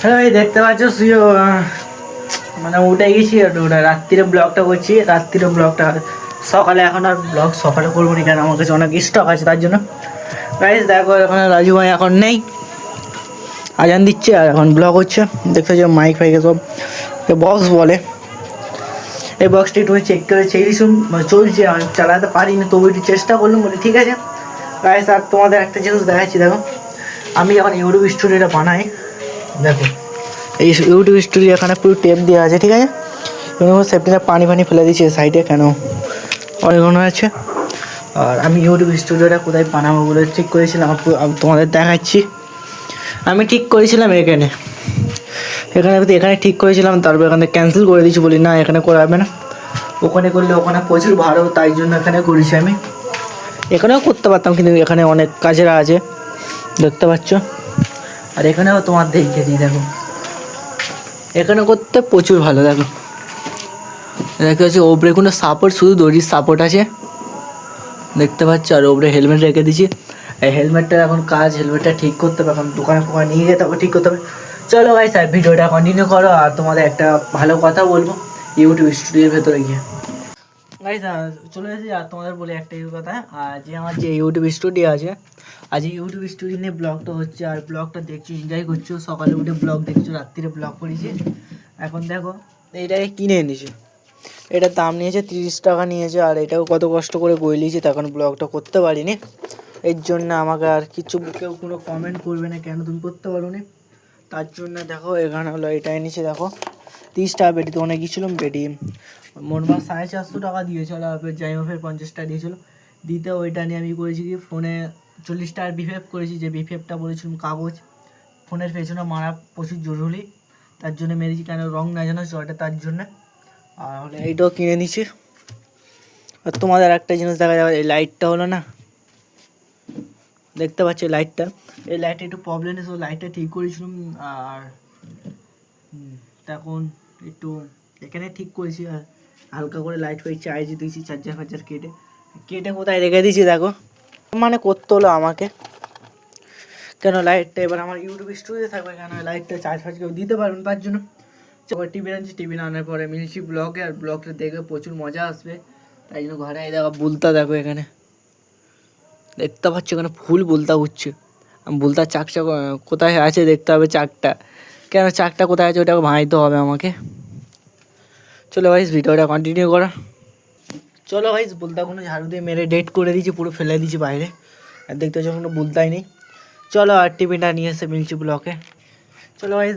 Hello ভাই, দেখতে পাচ্ছ মানে উঠে গেছি। ওটা রাত্রিরে ব্লগটা করছি, রাত্রিরে ব্লগটা সকালে। এখন আর ব্লগ সকালে করবো না, কেন আমার কাছে অনেক স্টক আছে তার জন্য। গাইস দেখো, এখন রাজু ভাই এখন নেই, আজান দিচ্ছে আর এখন ব্লগ হচ্ছে। দেখতে পাচ্ছ মাইক ফাইকে সব বক্স বলে, এই বক্সটি একটু চেক করে চলছে। আমি চালাতে পারিনি, তবু একটু চেষ্টা করলাম, বলি ঠিক আছে। গাইস আর তোমাদের একটা জিনিস দেখাচ্ছি, দেখো আমি যখন ইউটিউব স্টুডিওটা বানাই, দেখো এই ইউটিউব স্টুডিও এখানে পুরো টেপ দেওয়া আছে, ঠিক আছে। এবং সেফটিটা পানি ফেলে দিয়েছি সাইডে, কেন অনেক মনে আছে। আর আমি ইউটিউব স্টুডিওটা কোথায় বানাবো বলে ঠিক করেছিলাম, তোমাদের দেখাচ্ছি। আমি ঠিক করেছিলাম এখানে এখানে ঠিক করেছিলাম, তারপর এখানে ক্যান্সেল করে দিয়েছি, বলি না এখানে করা হবে না, ওখানে করলে ওখানে প্রচুর ভাড়া, তাই জন্য এখানে করেছি আমি। এখানেও করতে পারতাম, কিন্তু এখানে অনেক কাজেরা আছে, দেখতে পাচ্ছ। আর এখানেও তোমার দেখে দিই, দেখো এখানে করতে প্রচুর ভালো। দেখো দেখতে পাচ্ছি ওপরে কোনো সাপোর্ট, শুধু দড়ির সাপোর্ট আছে, দেখতে পাচ্ছ। আর ওপরে হেলমেট রেখে দিয়েছি, এই হেলমেটটা এখন হেলমেটটা ঠিক করতে হবে, এখন দোকানে নিয়ে যেতে হবে, ঠিক করতে হবে। চলো ভাই স্যার, ভিডিওটা কন্টিনিউ করো। আর তোমাদের একটা ভালো কথা বলবো ইউটিউব স্টুডিওর ভেতরে গিয়ে। ভাই চলে এসেছি। আর তোমাদের বলে একটাই কথা, আর যে আমার যে ইউটিউব স্টুডিও আছে, আজ ইউটিউব স্টুডিও নিয়ে ব্লগটা হচ্ছে। আর ব্লগটা দেখছো, এনজয় করছো, সকালে উঠে ব্লগ দেখছো, রাত্রিরে ব্লগ করেছি। এখন দেখো এইটাকে কিনে এনেছি, এটার দাম নিয়েছে 30 টাকা নিয়েছে। আর এটাও কত কষ্ট করে বইলিয়েছি, তখন ব্লগটা করতে পারিনি। এর জন্য আমাকে আর কেউ কোনো কমেন্ট করবে না, কেন তুমি করতে পারো নি, তার জন্য দেখো এখানে হলো এটা এনেছি। দেখো 30 টাকা বেটি, তো অনেক গিয়েছিলাম বেটি, মোটমাট 450 টাকা দিয়েছিল। আর যাই হোক 50 টাকা দিয়েছিল দিতে। ওইটা নিয়ে আমি করেছি কি, ফোনে 40 টাকার বিহেভ করেছি, যে বিহেভটা বলেছিলাম কাগজ ফোনের পেছনে মারা প্রচুর জরুরি, তার জন্য মেরেছি, কেন রং না জানো চটে, তার জন্য। আর হলে এইটাও কিনে নিচ্ছি। আর তোমাদের একটা জিনিস দেখা যাবে, এই লাইটটা হলো না, দেখতে পাচ্ছি লাইটটা, এই লাইটটা একটু প্রবলেম এসে লাইটটা ঠিক করেছিলাম। আর তখন একটু এখানে ঠিক করেছি, আর হালকা করে লাইট ফাইট চার্জ দিয়েছি, চার্জার কেটে কোথায় রেখে দিয়েছি দেখো। মানে করতে হলো আমাকে, কেন লাইটটা এবার আমার ইউটিউব স্টুডিওতে থাকবে, কেন লাইটটা চার্জ কেউ দিতে পারবেন, তার জন্য। টিভি আনছি, টিভি আনার পরে মিলছি ব্লগে, আর ব্লগটা দেখবে প্রচুর মজা আসবে, তাই জন্য ঘরে দেখো বুলতা, দেখো এখানে দেখতে পাচ্ছ, এখানে ফুল বুলতা উঠছে। বুলতার চাকটা কোথায় আছে দেখতে হবে, চাকটা কেন চাকটা কোথায় আছে, ওটাকে ভাঙাইতে হবে আমাকে। চলো ভাইস, ভিডিওটা কন্টিনিউ করা। চলো ভাইস, বুলতাগুলো ঝাড়ু দিয়ে মেরে ডেট করে দিয়েছি, পুরো ফেলে দিয়েছি বাইরে, আর দেখতে পাচ্ছ কোনো বুলতাই নেই। চলো আর টিভিটা নিয়ে এসে মিলছি ব্লকে। চলো ভাইস।